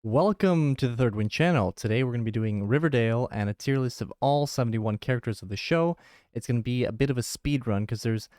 Welcome to the Third Wing channel. Today we're going to be doing Riverdale and a tier list of all 71 characters of the show. It's going to be a bit of a speed run because there's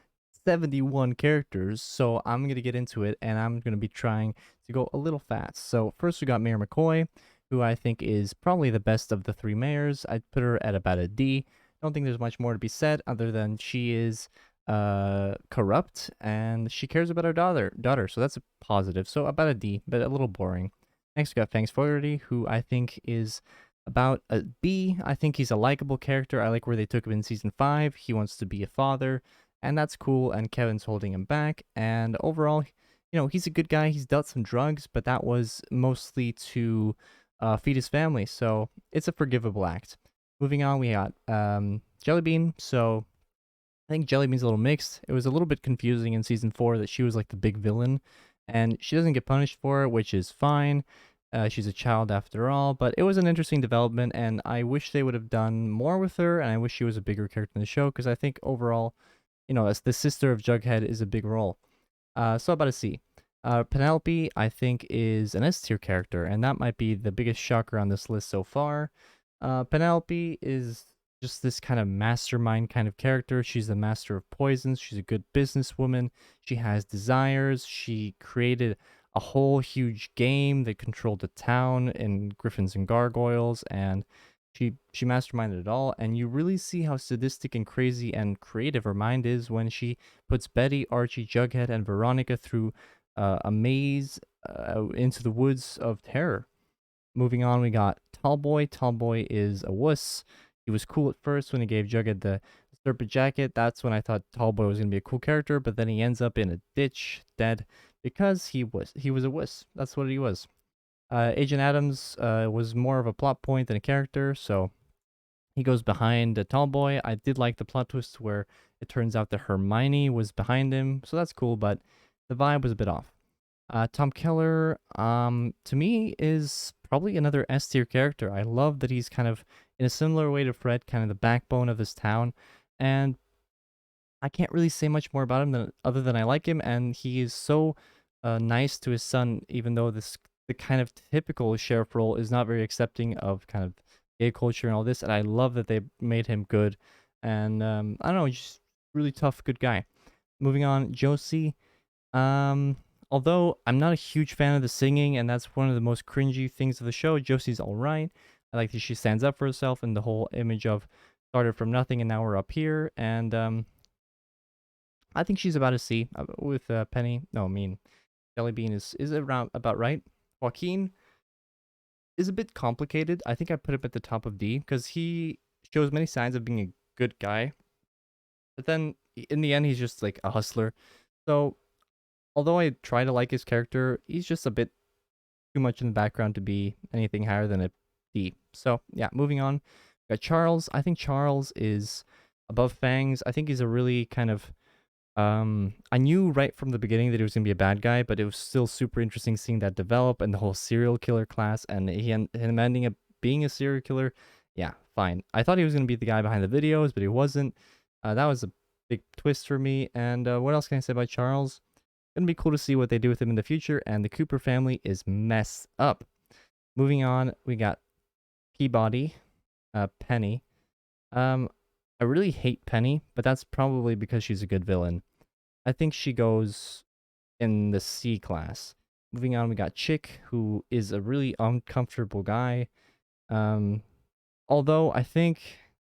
71 characters, so I'm going to get into it and I'm going to be trying to go a little fast. So first we got Mayor McCoy, who I think is probably the best of the three mayors. I'd put her at about a D. Don't think there's much more to be said other than she is corrupt and she cares about her daughter, so that's a positive. So about a D, but a little boring. Next, we got Fangs Fogarty, who I think is about a B. I think he's a likable character. I like where they took him in season 5. He wants to be a father, and that's cool, and Kevin's holding him back. And overall, he's a good guy. He's dealt some drugs, but that was mostly to feed his family, so it's a forgivable act. Moving on, we got Jellybean. So I think Jellybean's a little mixed. It was a little bit confusing in season 4 that she was like the big villain, and she doesn't get punished for it, which is fine. She's a child after all, but it was an interesting development, and I wish they would have done more with her, and I wish she was a bigger character in the show, because I think overall, as the sister of Jughead is a big role. So about a C. Penelope, I think, is an S tier character, and that might be the biggest shocker on this list so far. Penelope is just this kind of mastermind kind of character. She's the master of poisons. She's a good businesswoman. She has desires. She created a whole huge game that controlled the town in Griffins and Gargoyles, and she masterminded it all. And you really see how sadistic and crazy and creative her mind is when she puts Betty, Archie, Jughead, and Veronica through a maze into the woods of terror. Moving on, we got Tallboy. Tallboy is a wuss. He was cool at first when he gave Jughead the serpent jacket. That's when I thought Tallboy was going to be a cool character, but then he ends up in a ditch, dead, because he was a wuss. That's what he was. Agent Adams was more of a plot point than a character, so he goes behind Tallboy. I did like the plot twist where it turns out that Hermione was behind him, so that's cool, but the vibe was a bit off. Tom Keller, to me, is probably another S tier character. I love that he's kind of, in a similar way to Fred, kind of the backbone of this town. And I can't really say much more about him other than I like him, and he is so nice to his son, even though the kind of typical sheriff role is not very accepting of kind of gay culture and all this. And I love that they made him good. And I don't know, just really tough, good guy. Moving on, Josie. Although I'm not a huge fan of the singing, and that's one of the most cringy things of the show, Josie's alright. I like that she stands up for herself, and the whole image of started from nothing and now we're up here. And I think she's about a C with Penny. No, I mean, Jellybean is around about right. Joaquin is a bit complicated. I think I put him at the top of D because he shows many signs of being a good guy, but then in the end he's just like a hustler. So although I try to like his character, he's just a bit too much in the background to be anything higher than a D. So yeah, moving on. We got Charles. I think Charles is above Fangs. I think he's a really kind of I knew right from the beginning that he was gonna be a bad guy, but it was still super interesting seeing that develop and the whole serial killer class and him ending up being a serial killer. Yeah, fine. I thought he was gonna be the guy behind the videos, but he wasn't. That was a big twist for me. And what else can I say about Charles? Gonna be cool to see what they do with him in the future. And the Cooper family is messed up. Moving on, we got Peabody, Penny. I really hate Penny, but that's probably because she's a good villain. I think she goes in the C class. Moving on, we got Chick, who is a really uncomfortable guy. Although I think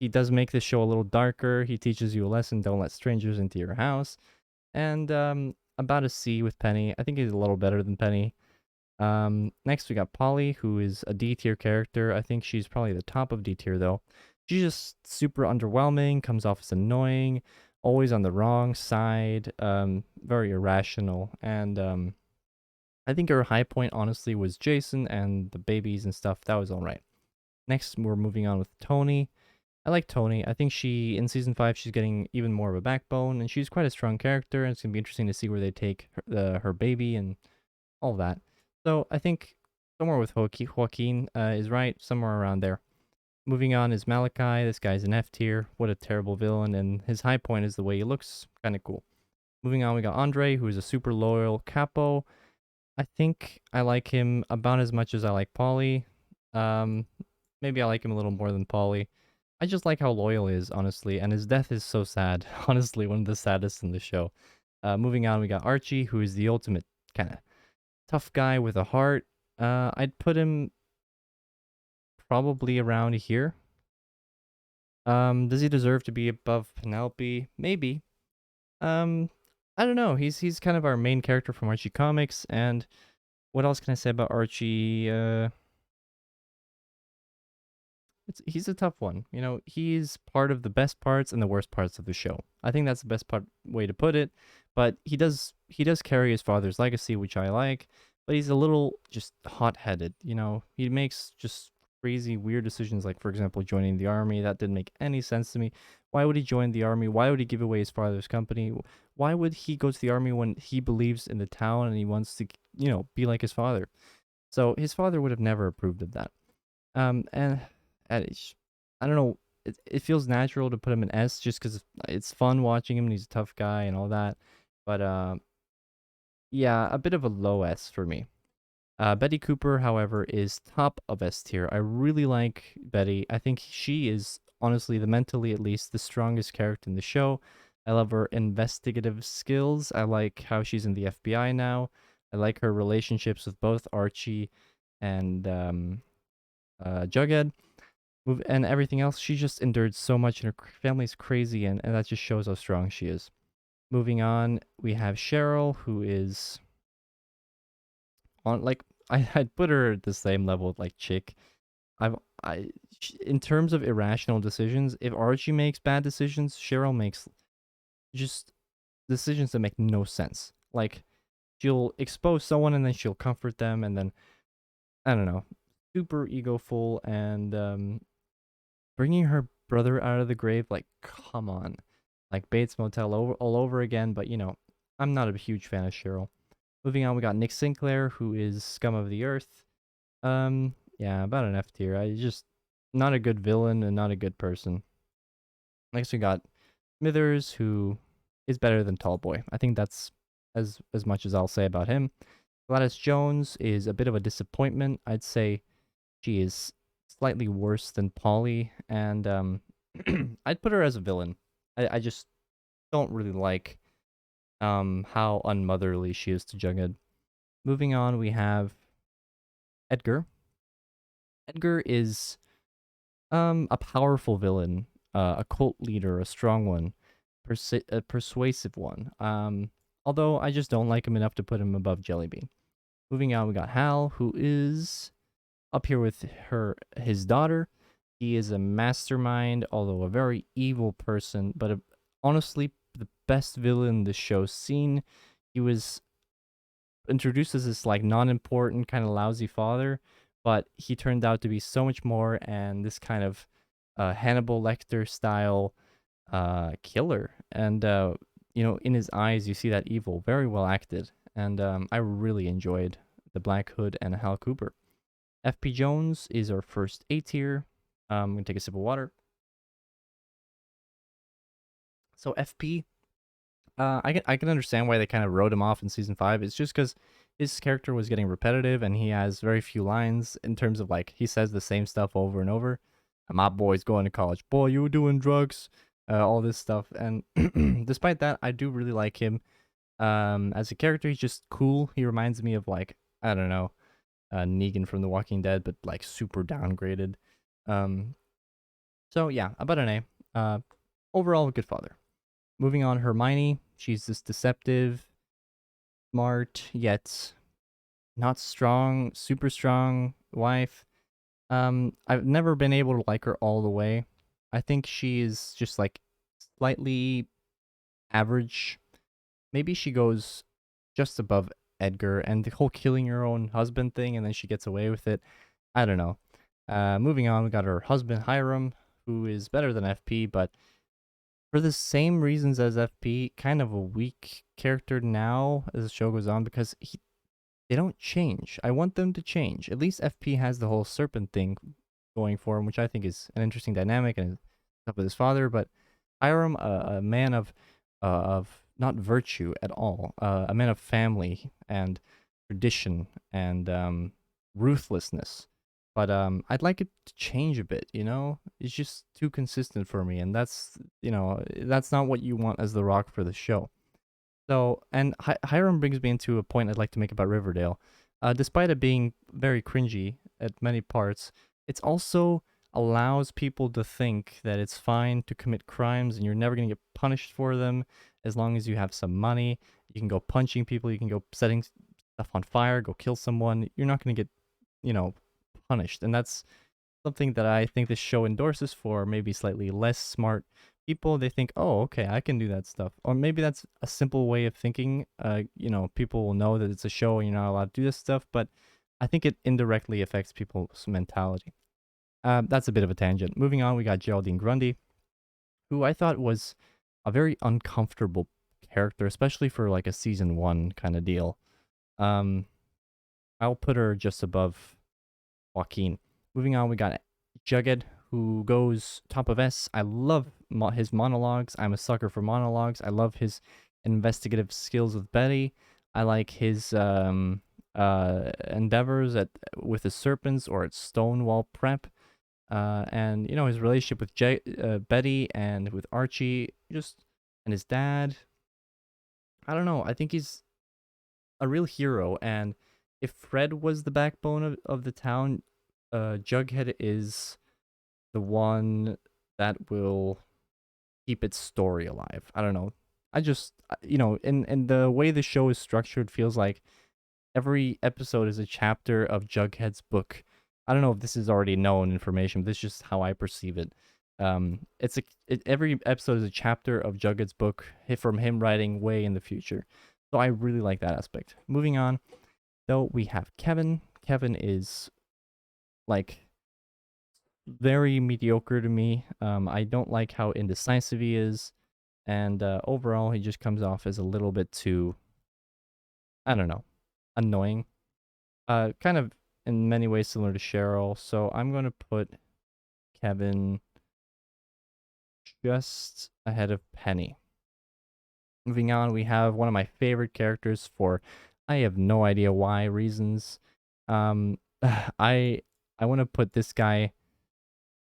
he does make the show a little darker. He teaches you a lesson: don't let strangers into your house. And about a C with Penny. I think he's a little better than Penny. Next we got Polly, who is a D tier character. I think she's probably the top of D tier though. She's just super underwhelming, comes off as annoying, always on the wrong side, very irrational, and I think her high point honestly was Jason and the babies and stuff. That was alright. Next we're moving on with Tony. I like Tony. I think in season 5 she's getting even more of a backbone, and she's quite a strong character, and it's gonna be interesting to see where they take her baby and all that. So I think somewhere with Joaquin is right, somewhere around there. Moving on is Malachi. This guy's an F tier. What a terrible villain, and his high point is the way he looks. Kind of cool. Moving on, we got Andre, who is a super loyal capo. I think I like him about as much as I like Polly. Um, maybe I like him a little more than Polly. I just like how loyal he is, honestly, and his death is so sad. Honestly, one of the saddest in the show. Moving on, we got Archie, who is the ultimate kind of tough guy with a heart. I'd put him probably around here. Does he deserve to be above Penelope? Maybe. Um, I don't know. He's kind of our main character from Archie comics, and what else can I say about Archie? He's a tough one. You know, he's part of the best parts and the worst parts of the show. I think that's the best part way to put it. But he does carry his father's legacy, which I like. But he's a little just hot-headed. You know, he makes just crazy, weird decisions. Like for example, joining the army. That didn't make any sense to me. Why would he join the army? Why would he give away his father's company? Why would he go to the army when he believes in the town and he wants to, be like his father? So his father would have never approved of that. And I don't know. It feels natural to put him in S just because it's fun watching him and he's a tough guy and all that. But yeah, a bit of a low S for me. Betty Cooper, however, is top of S tier. I really like Betty. I think she is honestly, the mentally at least, the strongest character in the show. I love her investigative skills. I like how she's in the FBI now. I like her relationships with both Archie and Jughead and everything else. She just endured so much, and her family's crazy, and that just shows how strong she is. Moving on, we have Cheryl, who is on like I'd put her at the same level with like Chick. I've I in terms of irrational decisions, if Archie makes bad decisions, Cheryl makes just decisions that make no sense. Like she'll expose someone and then she'll comfort them, and then I don't know, super egoful and bringing her brother out of the grave, like, come on. Like Bates Motel all over again, but I'm not a huge fan of Cheryl. Moving on, we got Nick Sinclair, who is scum of the earth. Yeah, about an F tier. I just not a good villain and not a good person. Next, we got Smithers, who is better than Tallboy. I think that's as much as I'll say about him. Gladys Jones is a bit of a disappointment. I'd say she is slightly worse than Polly, and I'd put her as a villain. I just don't really like how unmotherly she is to Jughead. Moving on, we have Edgar. Edgar is a powerful villain, a cult leader, a strong one, a persuasive one. Although I just don't like him enough to put him above Jellybean. Moving on, we got Hal, who is up here with his daughter. He is a mastermind, although a very evil person, but honestly, the best villain the show's seen. He was introduced as this like non-important kind of lousy father, but he turned out to be so much more, and this kind of Hannibal Lecter style killer. And in his eyes, you see that evil, very well acted, and I really enjoyed the Black Hood and Hal Cooper. FP Jones is our first A tier. I'm gonna take a sip of water. So FP, I can understand why they kind of wrote him off in season 5. It's just because his character was getting repetitive and he has very few lines in terms of like he says the same stuff over and over. My boy's going to college. Boy, you were doing drugs. All this stuff. And despite that, I do really like him. As a character, he's just cool. He reminds me of like I don't know, Negan from The Walking Dead, but like super downgraded. Um, so yeah, about an A. Overall, a good father. Moving on, Hermione. She's this deceptive, smart, yet not strong, super strong wife. I've never been able to like her all the way. I think she's just like slightly average. Maybe she goes just above Edgar and the whole killing your own husband thing and then she gets away with it. I don't know. Moving on, we got her husband Hiram, who is better than FP, but for the same reasons as FP, kind of a weak character now as the show goes on because they don't change. I want them to change. At least FP has the whole serpent thing going for him, which I think is an interesting dynamic and stuff with his father. But Hiram, a man of not virtue at all, a man of family and tradition and ruthlessness. But I'd like it to change a bit, you know? It's just too consistent for me, and that's, you know, that's not what you want as The Rock for the show. So, and Hiram brings me into a point I'd like to make about Riverdale. Despite it being very cringy at many parts, it's also allows people to think that it's fine to commit crimes and you're never going to get punished for them as long as you have some money. You can go punching people, you can go setting stuff on fire, go kill someone. You're not going to get, you know, punished. And that's something that I think this show endorses for maybe slightly less smart people. They think, oh, okay, I can do that stuff. Or maybe that's a simple way of thinking. You know, people will know that it's a show and you're not allowed to do this stuff, but I think it indirectly affects people's mentality. That's a bit of a tangent. Moving on, we got Geraldine Grundy, who I thought was a very uncomfortable character, especially for like a season one kind of deal. Um, I'll put her just above Joaquin. Moving on, we got Jughead, who goes top of S. I love his monologues. I'm a sucker for monologues. I love his investigative skills with Betty. I like his endeavors at with the serpents or at Stonewall Prep. And you know his relationship with Betty and with Archie, just and his dad. I don't know. I think he's a real hero, and if Fred was the backbone of the town, Jughead is the one that will keep its story alive. I don't know. I just, you know, in the way the show is structured, feels like every episode is a chapter of Jughead's book. I don't know if this is already known information, but this is just how I perceive it. Every episode is a chapter of Jughead's book from him writing way in the future. So I really like that aspect. Moving on, though, we have Kevin. Kevin is like very mediocre to me. I don't like how indecisive he is, and overall, he just comes off as a little bit too, I don't know, annoying. Kind of in many ways similar to Cheryl. So I'm gonna put Kevin just ahead of Penny. Moving on, we have one of my favorite characters for I have no idea why reasons. Um, I I want to put this guy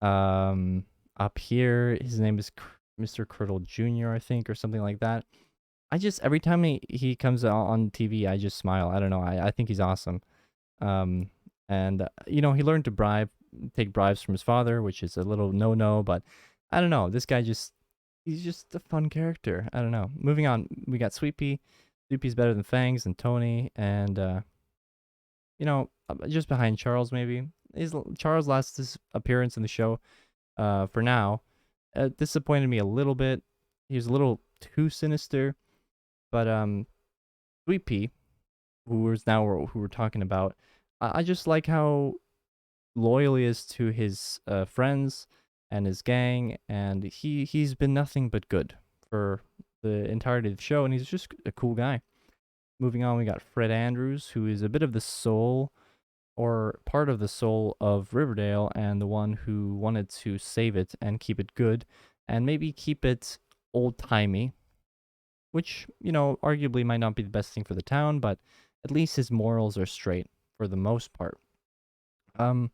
up here. His name is Mr. Curdle Jr., I think, or something like that. I just every time he comes on TV, I just smile. I don't know. I think he's awesome. Um, and you know, he learned to take bribes from his father, which is a little no, but I don't know. This guy he's just a fun character. I don't know. Moving on, we got Sweet Pea. Sweet Pea's better than Fangs and Tony, and you know, just behind Charles maybe. Charles' last appearance in the show, for now, disappointed me a little bit. He was a little too sinister, but Sweet Pea, who we're talking about, I just like how loyal he is to his friends and his gang, and he's been nothing but good for the entirety of the show, and he's just a cool guy. Moving on, we got Fred Andrews, who is a bit of the soul or part of the soul of Riverdale, and the one who wanted to save it and keep it good, and maybe keep it old timey, which, you know, arguably might not be the best thing for the town, but at least his morals are straight for the most part. Um,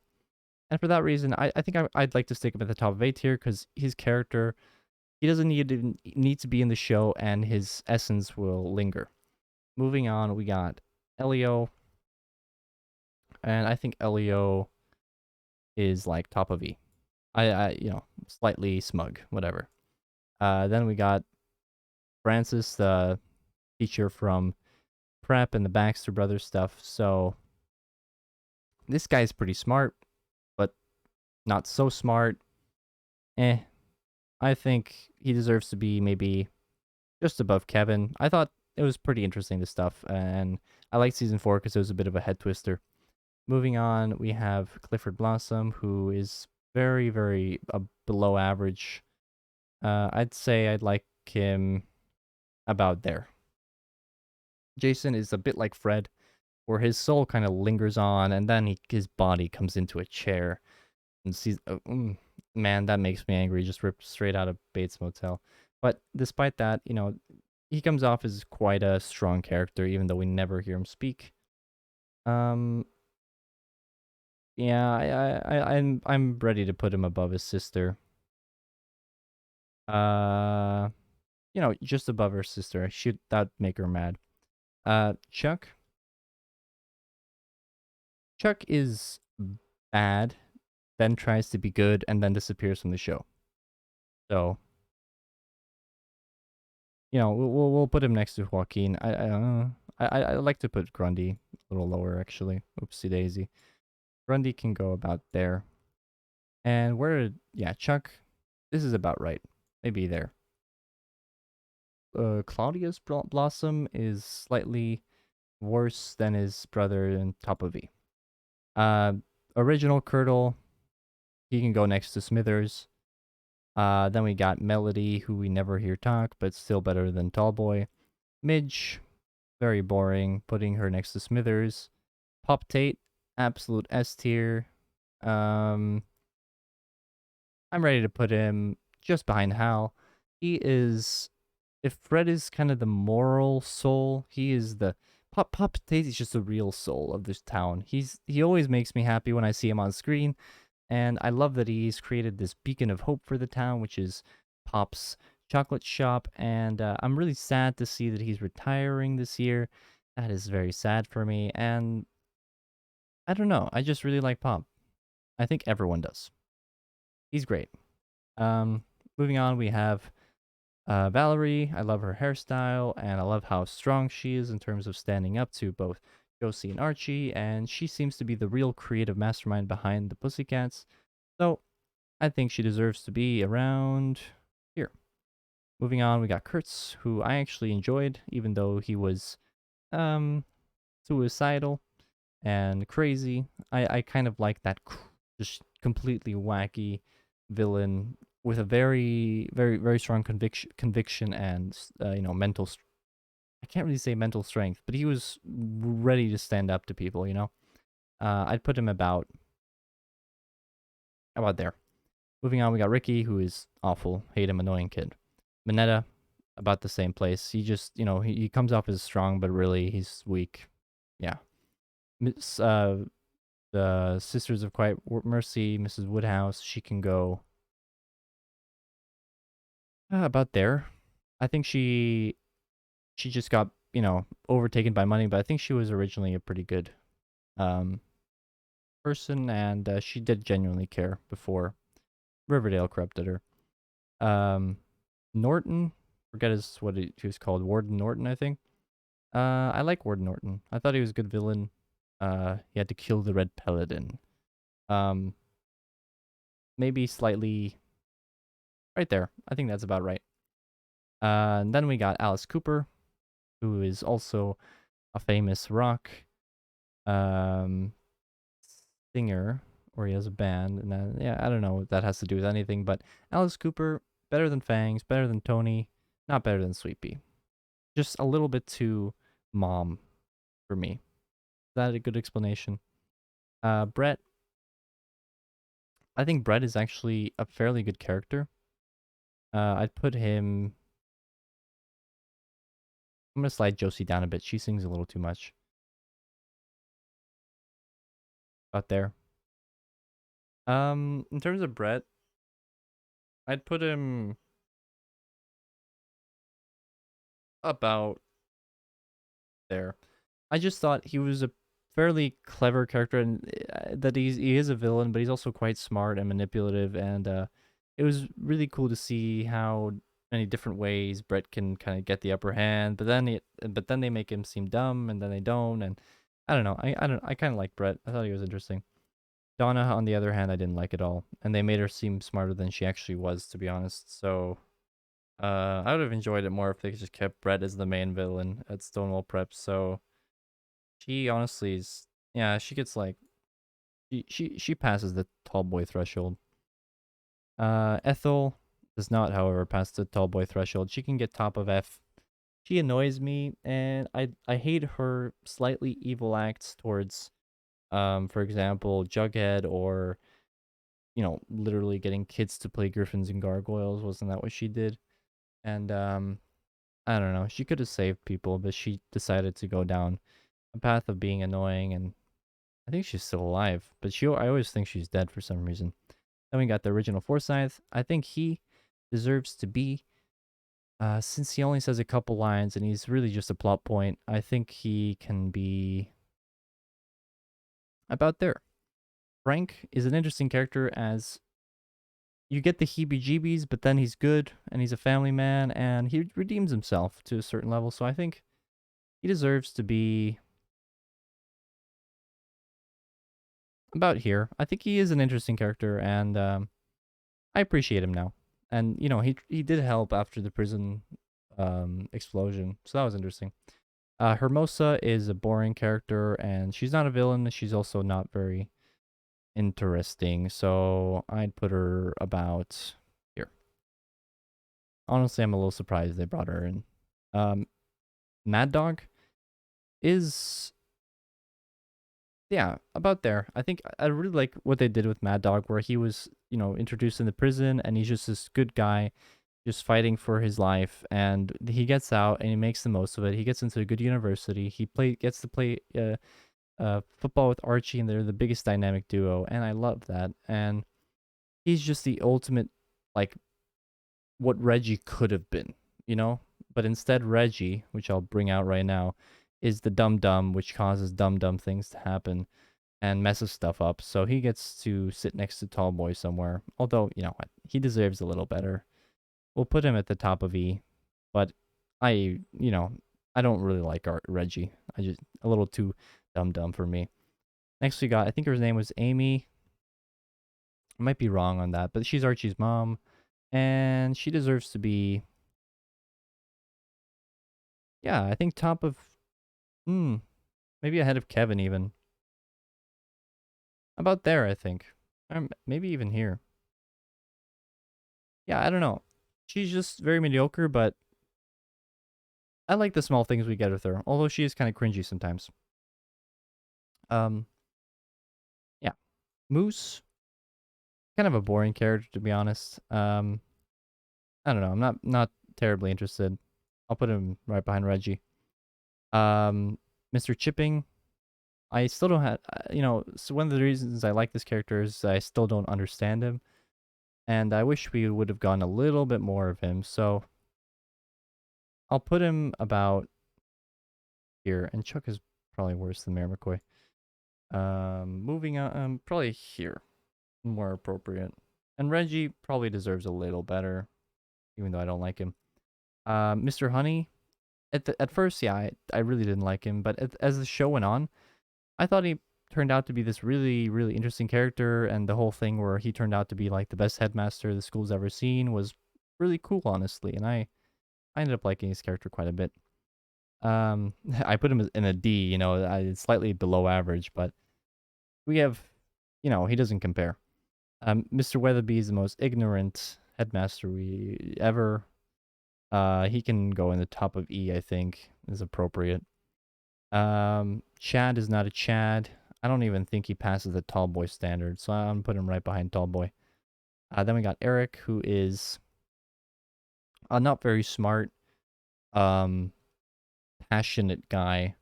and for that reason, I think I'd like to stick him at the top of A tier because his character, he doesn't need to be in the show, and his essence will linger. Moving on, we got Elio, and I think Elio is like top of E. You know, slightly smug, whatever. Then we got Francis, the teacher from Prep and the Baxter Brothers stuff. So this guy's pretty smart, but not so smart. Eh, I think he deserves to be maybe just above Kevin. I thought it was pretty interesting, this stuff, and I liked season 4 because it was a bit of a head twister. Moving on, we have Clifford Blossom, who is very, very below average. I'd say I'd like him about there. Jason is a bit like Fred, where his soul kind of lingers on, and then his body comes into a chair and sees. Man, that makes me angry. Just ripped straight out of Bates Motel. But despite that, you know, he comes off as quite a strong character, even though we never hear him speak. Um, yeah, I'm ready to put him above his sister. Uh, just above her sister. That'd make her mad. Chuck. Chuck is bad, then tries to be good, and then disappears from the show. So, we'll put him next to Joaquin. I like to put Grundy a little lower actually. Oopsie daisy. Grundy can go about there. And Chuck, this is about right. Maybe there. Claudius Blossom is slightly worse than his brother in Top of V. Uh, Original Curdle, he can go next to Smithers. Then we got Melody, who we never hear talk, but still better than Tallboy. Midge, very boring, putting her next to Smithers. Pop Tate, absolute S tier. Um, I'm ready to put him just behind Hal. He is, if Fred is kind of the moral soul, he is the Pop Tate is just the real soul of this town. He always makes me happy when I see him on screen, and I love that he's created this beacon of hope for the town, which is Pop's chocolate shop. And I'm really sad to see that he's retiring this year. That is very sad for me. And I don't know. I just really like Pop. I think everyone does. He's great. Um, Moving on, we have Valerie. I love her hairstyle, and I love how strong she is in terms of standing up to both Josie and Archie. And she seems to be the real creative mastermind behind the Pussycats. So I think she deserves to be around here. Moving on, we got Kurtz, who I actually enjoyed, even though he was um suicidal and crazy. I kind of like that just completely wacky villain with a very very very strong conviction and mental. I can't really say mental strength, but he was ready to stand up to people. I'd put him about there. Moving on, we got Ricky, who is awful, hate him, annoying kid. Minetta, about the same place. He just, he comes off as strong, but really he's weak. Yeah. Miss, the Sisters of Quiet Mercy, Mrs. Woodhouse, she can go about there. I think she just got, overtaken by money, but I think she was originally a pretty good um, person, and she did genuinely care before Riverdale corrupted her. Norton, forget what he was called, Warden Norton, I think. I like Warden Norton. I thought he was a good villain. He had to kill the Red Paladin. Um, Maybe slightly right there. I think that's about right. And then we got Alice Cooper, who is also a famous rock um, singer, or he has a band. And I don't know what that has to do with anything, but Alice Cooper, better than Fangs, better than Tony, not better than Sweet Pea. Just a little bit too mom for me. Is that a good explanation? Brett, I think Brett is actually a fairly good character. I'd put him. I'm gonna slide Josie down a bit. She sings a little too much. About there. In terms of Brett, I'd put him about there. I just thought he was a fairly clever character, and that he is a villain, but he's also quite smart and manipulative, and it was really cool to see how many different ways Brett can kind of get the upper hand. But then they make him seem dumb, and then they don't, and I don't know. I kind of like Brett. I thought he was interesting. Donna, on the other hand, I didn't like at all, and they made her seem smarter than she actually was, to be honest. So, I would have enjoyed it more if they just kept Brett as the main villain at Stonewall Prep. So she honestly is, yeah, she gets like she passes the tall boy threshold. Ethel does not, however, pass the tall boy threshold. She can get top of F. She annoys me, and I hate her slightly evil acts towards, for example, Jughead, or literally getting kids to play Griffins and Gargoyles. Wasn't that what she did? And I don't know. She could have saved people, but she decided to go down a path of being annoying, and I think she's still alive, but I always think she's dead for some reason. Then we got the original Forsyth. I think he deserves to be, since he only says a couple lines and he's really just a plot point, I think he can be about there. Frank is an interesting character as you get the heebie-jeebies, but then he's good and he's a family man and he redeems himself to a certain level. So I think he deserves to be about here. I think he is an interesting character and I appreciate him now. And you know, he did help after the prison explosion, so that was interesting. Hermosa is a boring character and she's not a villain. She's also not very interesting, so I'd put her about here. Honestly, I'm a little surprised they brought her in. Mad Dog is, yeah, about there. I think I really like what they did with Mad Dog, where he was, you know, introduced in the prison and he's just this good guy just fighting for his life, and he gets out and he makes the most of it. He gets into a good university. Gets to play football with Archie, and they're the biggest dynamic duo, and I love that. And he's just the ultimate, like, what Reggie could have been, you know? But instead, Reggie, which I'll bring out right now, is the dumb, which causes dumb things to happen and messes stuff up. So he gets to sit next to Tall Boy somewhere. Although, you know what? He deserves a little better. We'll put him at the top of E. But I, you know, I don't really like Reggie. I just, a little too dumb for me. Next we got, I think her name was Amy. I might be wrong on that, but she's Archie's mom. And she deserves to be, yeah, I think top of, maybe ahead of Kevin even. About there, I think. Maybe even here. Yeah, I don't know. She's just very mediocre, but I like the small things we get with her, although she is kind of cringy sometimes. Um, yeah. Moose, kind of a boring character to be honest. I don't know. I'm not terribly interested. I'll put him right behind Reggie. Mr. Chipping, I still don't have, you know, so one of the reasons I like this character is I still don't understand him. And I wish we would have gotten a little bit more of him. So I'll put him about here. And Chuck is probably worse than Mayor McCoy. Moving on, probably here. More appropriate. And Reggie probably deserves a little better, even though I don't like him. Mr. Honey, at first, yeah, I really didn't like him. But as the show went on, I thought he turned out to be this really interesting character, and the whole thing where he turned out to be like the best headmaster the school's ever seen was really cool, honestly. And I ended up liking his character quite a bit. I put him in a D, you know, slightly below average, but we have, you know, he doesn't compare. Mr. Weatherby is the most ignorant headmaster we ever. He can go in the top of E, I think, is appropriate. Chad is not a Chad. I don't even think he passes the tall boy standard, so I'm putting him right behind tall boy. Then we got Eric, who is not very smart, passionate guy.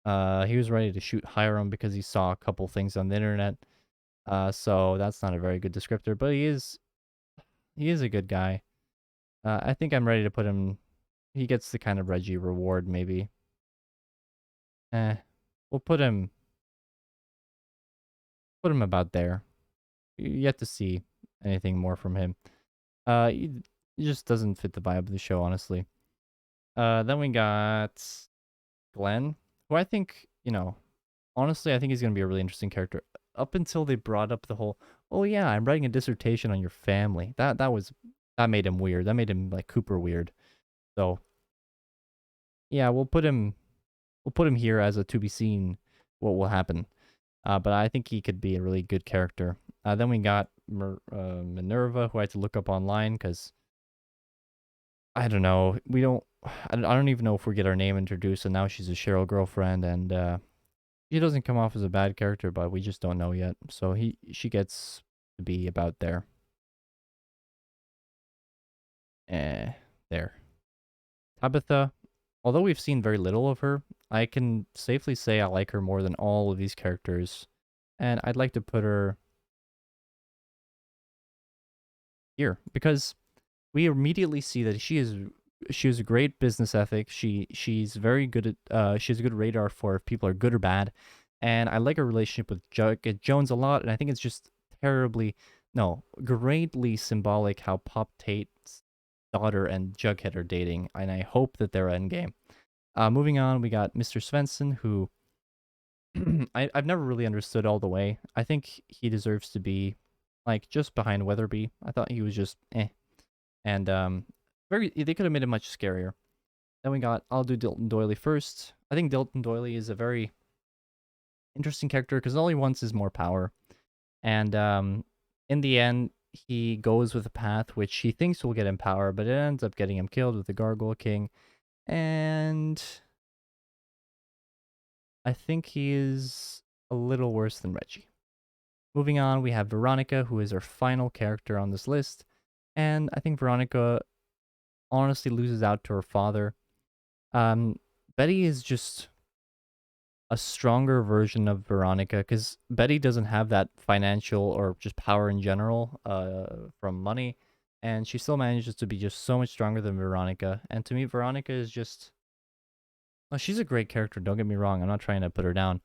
He was ready to shoot Hiram because he saw a couple things on the internet. So that's not a very good descriptor, but he is a good guy. I think I'm ready to put him. He gets the kind of Reggie reward, maybe. We'll put him about there. Yet to see anything more from him. He just doesn't fit the vibe of the show, honestly. Then we got Glenn, who I think, you know, honestly, I think he's gonna be a really interesting character. Up until they brought up the whole, oh yeah, I'm writing a dissertation on your family. That made him weird. That made him like Cooper weird. So yeah, we'll put him here as a to be seen what will happen. But I think he could be a really good character. Then we got Minerva, who I had to look up online because I don't know. I don't even know if we get our name introduced, and now she's a Cheryl girlfriend, and she doesn't come off as a bad character, but we just don't know yet. So she gets to be about there. There. Tabitha, although we've seen very little of her, I can safely say I like her more than all of these characters. And I'd like to put her here because we immediately see that she has a great business ethic. She's very good at she has a good radar for if people are good or bad. And I like her relationship with Jughead Jones a lot, and I think it's just terribly no, greatly symbolic how Pop Tate's daughter and Jughead are dating, and I hope that they're endgame. Moving on, we got Mr. Svensson, who I've never really understood all the way. I think he deserves to be like just behind Weatherby. I thought he was just eh. And very they could have made it much scarier. Then we got I'll do Dilton Doily first. I think Dilton Doily is a very interesting character because all he wants is more power. And in the end, he goes with a path which he thinks will get him power, but it ends up getting him killed with the Gargoyle King. And I think he is a little worse than Reggie. Moving on, we have Veronica, who is our final character on this list. And I think Veronica honestly loses out to her father. Betty is just a stronger version of Veronica because Betty doesn't have that financial or just power in general from money. And she still manages to be just so much stronger than Veronica. And to me, Veronica is just... Well, she's a great character, don't get me wrong. I'm not trying to put her down.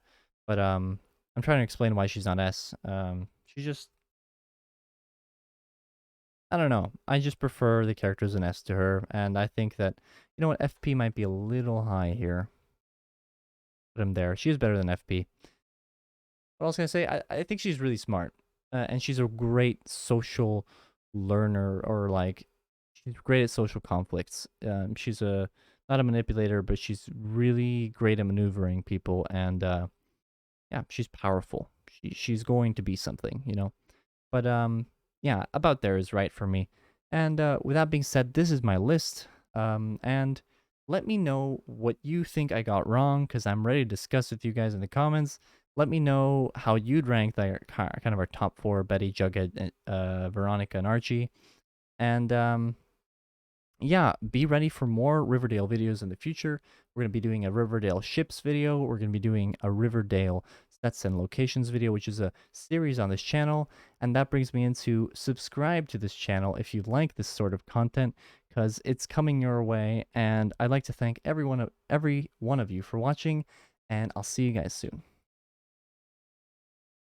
But I'm trying to explain why she's not S. She's just... I don't know. I just prefer the characters in S to her. And I think that, you know what, FP might be a little high here. Put him there. She is better than FP. What I was going to say, I think she's really smart. And she's a great social learner, or like, she's great at social conflicts. She's not a manipulator, but she's really great at maneuvering people. And yeah, she's powerful. She's going to be something, you know. But yeah, about there is right for me. And with that being said, this is my list. And let me know what you think I got wrong, because I'm ready to discuss with you guys in the comments. Let me know how you'd rank the kind of our top four: Betty, Jughead, Veronica, and Archie. And yeah, be ready for more Riverdale videos in the future. We're going to be doing a Riverdale ships video. We're going to be doing a Riverdale sets and locations video, which is a series on this channel. And that brings me into subscribe to this channel if you like this sort of content, because it's coming your way. And I'd like to thank every one of you for watching, and I'll see you guys soon.